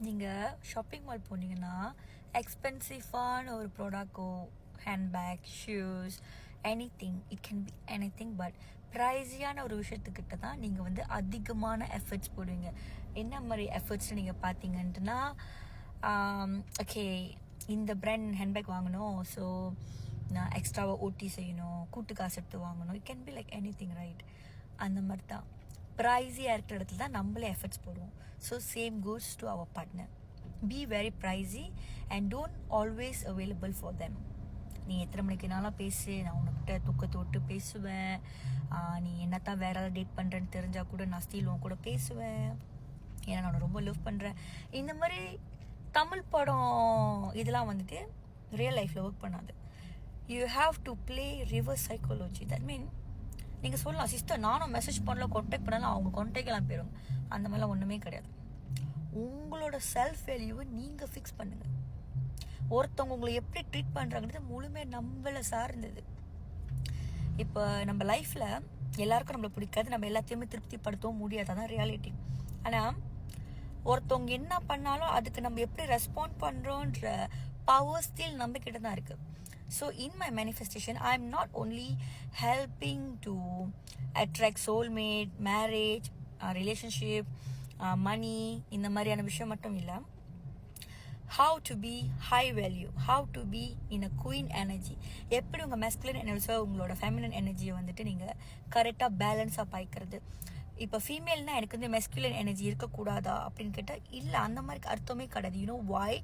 நீங்கள் shopping mall போனீங்கன்னா எக்ஸ்பென்சிவான ஒரு ப்ராடக்டோ handbag shoes anything it can be anything but ப்ரைஸியான ஒரு விஷயத்துக்கிட்ட தான் நீங்கள் வந்து அதிகமான எஃபர்ட்ஸ் போடுவீங்க. என்ன மாதிரி எஃபர்ட்ஸ் நீங்கள் பார்த்தீங்கன்னா ஓகே இந்த பிராண்ட் ஹேண்ட்பேக் வாங்கணும், ஸோ நான் எக்ஸ்ட்ராவாக ஓட்டி செய்யணும், கூட்டு காசு எடுத்து வாங்கணும். It can be like anything right. அந்த மாதிரி தான் ப்ரைஸியாக இருக்கிற இடத்துல தான் நம்மளே எஃபர்ட்ஸ் போடுவோம். So same goes to our partner. Be very pricey and don't always available for them. நீ எத்தனை மணிக்குனாலும் பேசு, நான் உனக்கிட்ட தூக்கத்தை விட்டு பேசுவேன். நீ என்னத்தான் வேற ஏதாவது டேட் பண்ணுறேன்னு தெரிஞ்சால் கூட நான் ஸ்டீல் உன் கூட பேசுவேன், ஏன்னா நான் ரொம்ப லவ் பண்ணுறேன். இந்த மாதிரி தமிழ் படம் இதெல்லாம் வந்துட்டு ரியல் லைஃப்பில் ஒர்க் பண்ணாது. You have to play reverse psychology. That mean நீங்கள் சொல்லலாம், சிஸ்டர் நானும் மெசேஜ் பண்ணல, கான்டாக்ட் பண்ணலாம், அவங்க கான்டாக்ட்லாம் போயிடும். அந்த மாதிரிலாம் ஒன்றுமே கிடையாது. உங்களோட செல்ஃப் வேல்யூவை நீங்கள் ஃபிக்ஸ் பண்ணுங்கள். ஒருத்தவங்க உங்களை எப்படி ட்ரீட் பண்ணுறாங்கிறது முழுமையாக நம்மளை சார்ந்தது. இப்போ நம்ம லைஃப்பில் எல்லாருக்கும் நம்மளை பிடிக்காது, நம்ம எல்லாத்தையுமே திருப்திப்படுத்தவும் முடியாது, அதான் ரியாலிட்டி. ஆனால் ஒருத்தவங்க என்ன பண்ணாலும் அதுக்கு நம்ம எப்படி ரெஸ்பாண்ட் பண்ணுறோன்ற பவர் ஸ்டில் நம்ம கிட்ட தான் இருக்குது. So in my manifestation, I'm not only helping to attract soulmate, marriage, relationship, money, இந்த மாதிரியான விஷயம் மட்டும் இல்லை. How to be high value, how to be in a queen energy. எப்படி உங்கள் masculine energy உங்களோட feminine energy வந்துட்டு நீங்கள் கரெக்டாக பேலன்ஸாக பாய்க்கிறது. இப்போ ஃபீமேல்னா எனக்கு வந்து மெஸ்குலின் எனர்ஜி இருக்கக்கூடாதா அப்படின்னு கேட்டால் இல்லை, அந்த மாதிரி அர்த்தமே கிடையாது. You know why?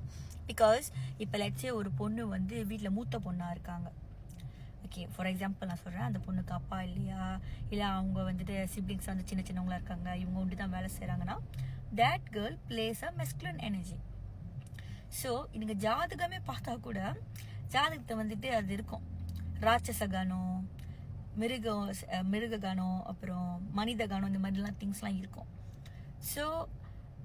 பிகாஸ் இப்போ லெட்ஸே ஒரு பொண்ணு வந்து வீட்டில் மூத்த பொண்ணாக இருக்காங்க. ஓகே, ஃபார் எக்ஸாம்பிள் நான் சொல்கிறேன், அந்த பொண்ணுக்கு அப்பா இல்லையா, இல்லை அவங்க வந்துட்டு சிப்ளிங்ஸ் வந்து சின்ன சின்னவங்களா இருக்காங்க, இவங்க ஒன்று தான் வேலை செய்கிறாங்கன்னா that girl plays a masculine energy. So நீங்கள் ஜாதகமே பார்த்தா கூட ஜாதகத்தை வந்துட்டு அது இருக்கும், ராட்சச கணம், மிருக கணம், அப்புறம் மனித கணம், இந்த மாதிரிலாம் திங்ஸ்லாம் இருக்கும். ஸோ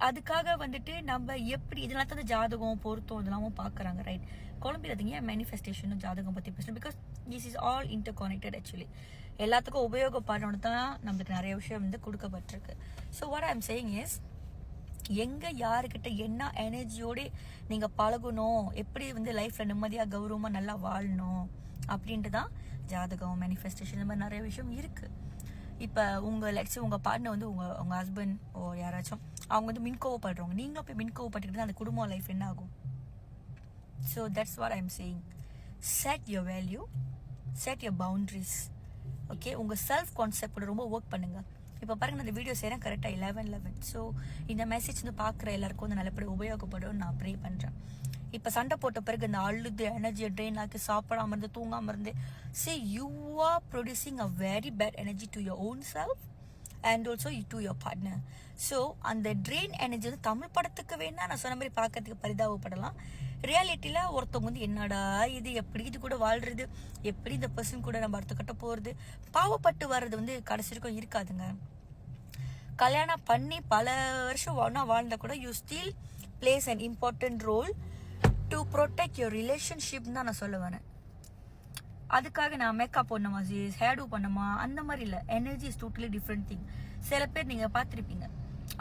அதுக்காக வந்துட்டு நம்ம எப்படி இதெல்லாம் தான் ஜாதகம் பொருத்தம் இதெல்லாமும் பார்க்குறாங்க, ரைட்? குழம்பிடாதீங்க, மேனிஃபெஸ்டேஷனும் ஜாதகம் பற்றி பேசணும். Because this is all inter connected. Actually எல்லாத்துக்கும் உபயோகப்படணும் தான் நம்மளுக்கு நிறைய விஷயம் வந்து கொடுக்கப்பட்டிருக்கு. So what I am saying is, எங்கே யாருக்கிட்ட என்ன எனர்ஜியோடு நீங்கள் பழகணும், எப்படி வந்து லைஃப்பில் நிம்மதியாக கௌரவமாக நல்லா வாழணும் அப்படின்ட்டு தான் ஜாதகம், மேனிஃபெஸ்டேஷன், இந்த மாதிரி நிறைய விஷயம் இருக்குது. இப்போ உங்கள் லட்சியம் உங்கள் பார்ட்னர் வந்து உங்கள் ஹஸ்பண்ட் ஓ யாராச்சும் அவங்க வந்து மின்கோவப்படுறவங்க, நீங்களும் போய் மின்கோவப்பட்டுக்கிட்டு அந்த குடும்பம் லைஃப் என்ன ஆகும்? So that's what I am saying. Set your value, set your boundaries. Okay, உங்கள் செல்ஃப் கான்செப்டோட ரொம்ப ஒர்க் பண்ணுங்கள். இப்போ பாருங்க, நான் இந்த வீடியோ செய்கிறேன் கரெக்டாக 11:11. ஸோ இந்த மெசேஜ் வந்து பார்க்குற எல்லாருக்கும் வந்து நல்லபடி உபயோகப்படும் நான் ப்ரே பண்ணுறேன். இப்போ சண்டை போட்ட பிறகு இந்த அழுது எனர்ஜியை ட்ரெயின் ஆக்கி சாப்பிடாம இருந்து தூங்காமல் இருந்து see you are producing a very bad energy to your own self and also to your partner. So அந்த ட்ரெயின் எனர்ஜி வந்து தமிழ் படத்துக்கு வேணா நான் சொன்ன மாதிரி பார்க்கறதுக்கு பரிதாபப்படலாம். ரியாலிட்டியில் ஒருத்தவங்க வந்து என்னடா இது, எப்படி இது கூட வாழ்றது, எப்படி இந்த பர்சன் கூட நம்ம அடுத்த கட்ட போகிறது, பாவப்பட்டு வர்றது வந்து கடைசி வரைக்கும் இருக்காதுங்க. கல்யாணம் பண்ணி பல வருஷம் ஒன்றா வாழ்ந்தா கூட you still plays an important role to protect your relationship தான் நான் சொல்ல வரேன். அதுக்காக நான் மேக்கப் பண்ணணுமா, ஹேர் டூ பண்ணுமா, அந்த மாதிரி இல்லை. Energy is totally different thing. சில பேர் நீங்கள் பார்த்துருப்பீங்க,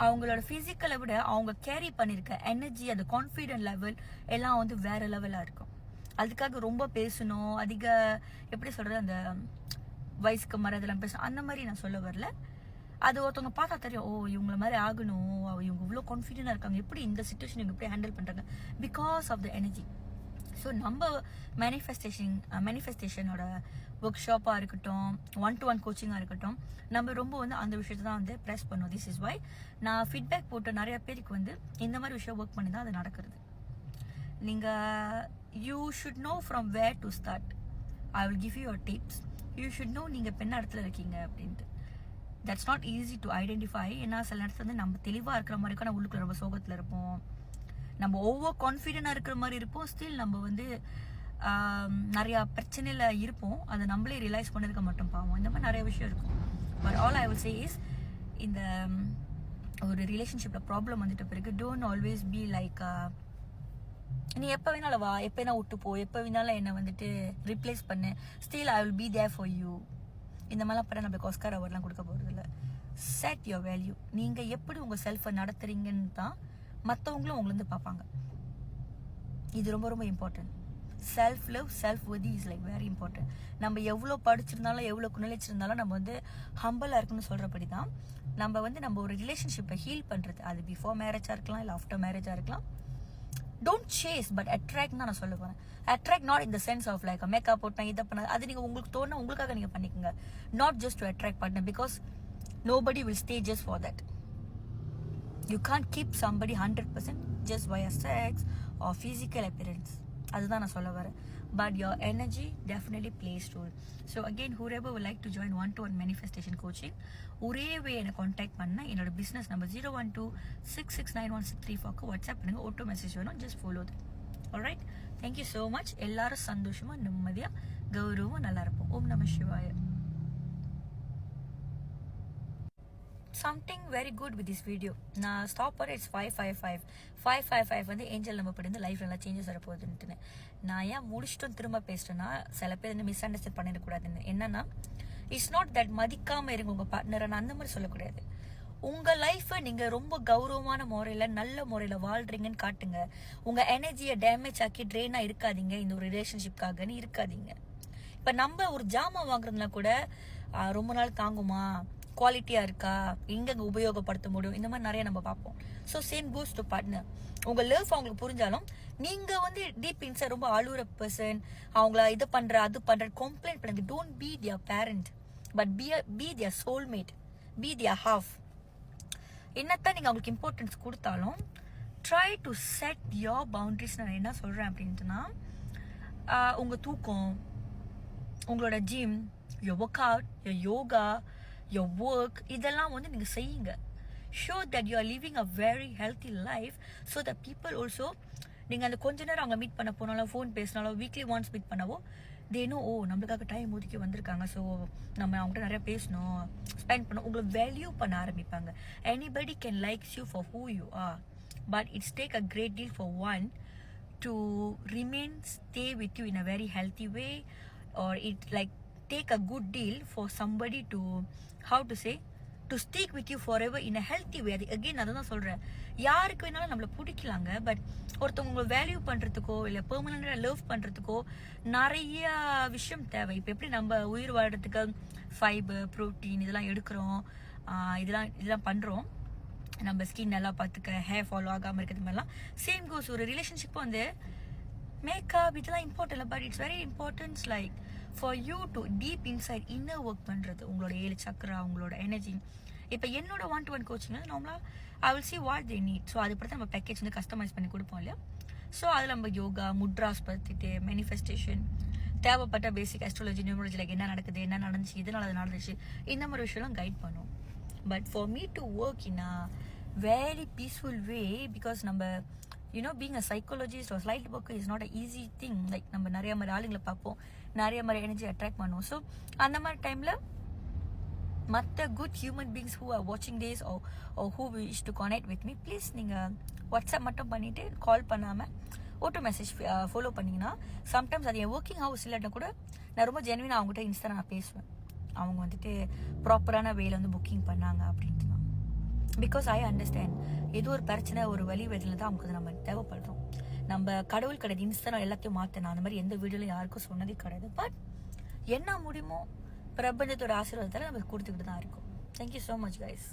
அவங்களோட ஃபிசிக்கலை விட அவங்க கேரி பண்ணியிருக்க எனர்ஜி, அந்த கான்ஃபிடென்ட் லெவல் எல்லாம் வந்து வேற லெவலாக இருக்கும். அதுக்காக ரொம்ப பேசணும், அதிக எப்படி சொல்கிறது, அந்த வயசுக்கு மாதிரி அதெல்லாம் பேசணும், அந்த மாதிரி நான் சொல்ல வரல. அது ஒருத்தவங்க பார்த்தா தெரியும், ஓ இவங்கள மாதிரி ஆகணும், இவங்க இவ்வளோ கான்ஃபிடென்ட்டாக இருக்காங்க, எப்படி இந்த சுச்சுவேஷன் இவங்க எப்படி ஹேண்டில் பண்ணுறாங்க, because of the energy. So நம்ம மேனிஃபெஸ்டேஷனோட ஒர்க் ஷாப்பாக இருக்கட்டும், 1-to-1 கோச்சிங்காக இருக்கட்டும், நம்ம ரொம்ப வந்து அந்த விஷயத்தை தான் வந்து ப்ரெஸ் பண்ணுவோம். திஸ் இஸ் வை நான் ஃபீட்பேக் போட்ட நிறைய பேருக்கு வந்து இந்த மாதிரி விஷயம் ஒர்க் பண்ணி தான் அது நடக்கிறது. நீங்கள் you should know from where to start. I will give you your tips. You should know நீங்கள் இப்போ என்ன இடத்துல இருக்கீங்க அப்படின்ட்டு. That's not easy to identify. ஏன்னா சில இடத்துல வந்து நம்ம தெளிவாக இருக்கிற மாதிரி இருக்கும், நம்ம உள்ளுக்குள்ள ரொம்ப சோகத்தில் இருப்போம், நம்ம ஓவர் கான்ஃபிடென்ட்டாக இருக்கிற மாதிரி இருப்போம், ஸ்டில் நம்ம வந்து நிறையா பிரச்சனையில் இருப்போம், அதை நம்மளே ரியலைஸ் பண்ணிருக்க மாட்டோம், பாவம். இந்த மாதிரி நிறைய விஷயம் இருக்கும். But all I will say is, இந்த ஒரு ரிலேஷன்ஷிப்பில் ப்ராப்ளம் வந்துட்ட பிறகு டோன்ட் ஆல்வேஸ் பி லைக் நீ எப்போ வேணாலும் வா, எப்போ வேணா விட்டு போ, எப்போ வேணாலும் என்னை வந்துட்டு ரிப்ளேஸ் பண்ணு, still I will be there for you. இந்த மாதிரிலாம் படம் நம்மளுக்கு ஆஸ்கார் அவார்ட்லாம் கொடுக்க போகிறது இல்லை. Set your value. நீங்கள் எப்படி உங்கள் செல்ஃபை நடத்துறீங்கன்னு தான் மற்றவங்களும் உங்களை பார்ப்பாங்க. இது ரொம்ப ரொம்ப important. Self love, self worthy is like very important. நம்ம எவ்வளோ படிச்சிருந்தாலும் எவ்வளோ நிலைச்சிருந்தாலும் நம்ம ஹம்பிளாக இருக்குன்னு சொல்கிறபடி தான் நம்ம ஒரு ரிலேஷன்ஷிப்பை ஹீல் பண்ணுறது. அது பிஃபோர் மேரேஜாக இருக்கலாம், இல்லை ஆஃப்டர் மேரேஜாக இருக்கலாம். டோன்ட் சேஸ் பட் அட்ராக்ட் தான் நான் சொல்ல போகிறேன். Attract not in the sense of like makeup போட்டேன் இதை பண்ண, அது நீங்கள் உங்களுக்கு தோணுனா உங்களுக்காக நீங்கள் பண்ணிக்கோங்க. நாட் ஜஸ்ட் டு அட்ராக்ட் பண்ண, because nobody will stay just for that. You can't keep somebody 100% just by a sex or physical appearance. அதுதான் நான் சொல்ல வரேன். But your energy definitely plays role. So again, whoever would like to join 1-to-1 manifestation coaching, ஒரே வே என்னை contact பண்ண என்னோட business number 012669164 WhatsApp பண்ணுங்க. Auto message வேணும், just follow that. Alright, thank you so much. எல்லாரும் சந்தோஷமா நிம்மதியாக கௌரவமாக நல்லா இருப்போம். ஓம் நம சிவாய. Something very good with this video. நான் ஸ்டாப் பண்ண இட்ஸ் 555 ஏஞ்சல் நம்ம படி லைஃப் நல்லா சேஞ்சஸ் வரப்போகுதுன்ட்டுன்னு. நான் ஏன் முடிச்சுட்டும் திரும்ப பேசுகிறேன்னா, சில பேர் மிஸ் அண்டர்ஸ்டாண்ட் பண்ணிடக்கூடாதுன்னு. என்னன்னா, இட்ஸ் நாட் தட் மதிக்காமல் இருங்க உங்கள் பார்ட்னரை, நான் அந்த மாதிரி சொல்லக்கூடாது. உங்கள் லைஃப்பை நீங்கள் ரொம்ப கௌரவமான முறையில் நல்ல முறையில் வாழ்கிறீங்கன்னு காட்டுங்க. உங்கள் எனர்ஜியை டேமேஜ் ஆக்கி ட்ரெயினாக இருக்காதீங்க. இந்த ஒரு ரிலேஷன்ஷிப்காகன்னு இருக்காதீங்க. இப்போ நம்ம ஒரு ஜாமான் வாங்குறதுனா கூட ரொம்ப நாள் தாங்குமா, குவாலிட்டியாக இருக்கா, எங்கெங்கே உபயோகப்படுத்த முடியும், இந்த மாதிரி நிறைய நம்ம பார்ப்போம். So same goes to partner. உங்கள் லவ் அவங்களுக்கு புரிஞ்சாலும் நீங்கள் டீப் இன்சைட் ரொம்ப அழுகிற பர்சன், அவங்கள இது பண்ணுற அது பண்ணுற கம்ப்ளைண்ட் பண்ணுங்க. Don't be their parent, but be their soulmate, be their half. என்னத்தான் நீங்கள் அவங்களுக்கு இம்பார்ட்டன்ஸ் கொடுத்தாலும் try to set your boundaries. நான் என்ன சொல்கிறேன் அப்படின்ட்டுனா, உங்கள் தூக்கம், உங்களோட gym, your workout, your yoga, your work, இதெல்லாம் நீங்கள் செய்யுங்க. show that you are living a very healthy life so that people also, நீங்கள் அந்த கொஞ்ச நேரம் அவங்க மீட் பண்ண போனாலும், ஃபோன் பேசினாலும், வீக்லி ஒன்ஸ் மீட் பண்ணவோ, they know, ஓ நம்மளுக்காக டைம் ஒதுக்கி வந்திருக்காங்க, ஸோ நம்ம அவங்ககிட்ட நிறைய பேசணும், ஸ்பெண்ட் பண்ணணும், உங்களை வேல்யூ பண்ண ஆரம்பிப்பாங்க. anybody can likes you for who you are, but it's take a great deal for one to remain stay with you in a very healthy way, or it like take a good deal for somebody to, how to say, to stick with you forever in a healthy way. Again அதான் சொல்கிறேன், யாருக்கு வேணாலும் நம்மளை பிடிக்கலாங்க, but ஒருத்தவங்க உங்களை value பண்ணுறதுக்கோ இல்லை பெர்மனண்டாக love பண்ணுறதுக்கோ நிறைய விஷயம் தேவை. இப்போ எப்படி நம்ம உயிர் வாழ்கிறதுக்கு ஃபைபர், ப்ரோட்டீன் இதெல்லாம் எடுக்கிறோம், இதெல்லாம் பண்ணுறோம், நம்ம ஸ்கின் நல்லா பார்த்துக்க, ஹேர் ஃபாலோ ஆகாமல் இருக்கிறது மாதிரிலாம். சேம் கோஸ் ஒரு ரிலேஷன்ஷிப்பும் மேக்கப் இதெல்லாம் important, but it's very importance like for you to deep inside inner work பண்ணுறது, உங்களோட 7 சக்கரா, உங்களோட எனர்ஜி. இப்போ என்னோட 1-to-1 கோச்சிங் நார்மலாக I will see what they need. So அது பற்றி நம்ம பேக்கேஜ் கஸ்டமைஸ் பண்ணி கொடுப்போம் இல்லையா. ஸோ அதில் நம்ம யோகா, முட்ராஸ் பற்றிட்டு, மேனிஃபெஸ்டேஷன், தேவைப்பட்ட பேசிக் அஸ்ட்ராலஜி, நியூமராலஜி, லைக் என்ன நடக்குது, என்ன நடந்துச்சு, இதனால் அது நடந்துச்சு, இந்த மாதிரி விஷயம்லாம் கைட் பண்ணுவோம். But for me to work in a very peaceful way, because நம்ம being a psychologist or light worker is not an easy thing. Like நம்ம நிறைய மாதிரி ஆளுங்களை பார்ப்போம், நிறைய மாதிரி எனர்ஜி அட்ராக்ட் பண்ணுவோம். ஸோ அந்த மாதிரி டைமில் மற்ற good human beings who are watching this or who wish to connect with me, please நீங்கள் வாட்ஸ்அப் மட்டும் பண்ணிவிட்டு கால் பண்ணாமல் ஆட்டோ மெசேஜ் ஃபாலோ பண்ணிங்கன்னா, சம்டைம்ஸ் அது என் ஒர்க்கிங் ஹவர்ஸ் இல்லாட்டா கூட நான் ரொம்ப ஜென்வினாக அவங்ககிட்ட இன்ஸ்டா நான் பேசுவேன். அவங்க ப்ராப்பரான வேல புக்கிங் பண்ணாங்க அப்படின்ட்டு. பிகாஸ் ஐ அண்டர்ஸ்டாண்ட், ஏதோ ஒரு பிரச்சனை, ஒரு வழி வேதனை தான் அவங்களுக்கு நம்ம தேவைப்படுறோம். நம்ம கடவுள் கிடையாது, இன்ஸ்டா எல்லாத்தையும் மாற்றினா அந்த மாதிரி எந்த வீடியோலையும் யாருக்கும் சொன்னதே கிடையாது. பட் என்ன முடியுமோ பிரபஞ்சத்தோட ஆசீர்வாதத்தால் நம்ம கொடுத்துக்கிட்டு தான் இருக்கோம். Thank you so much guys.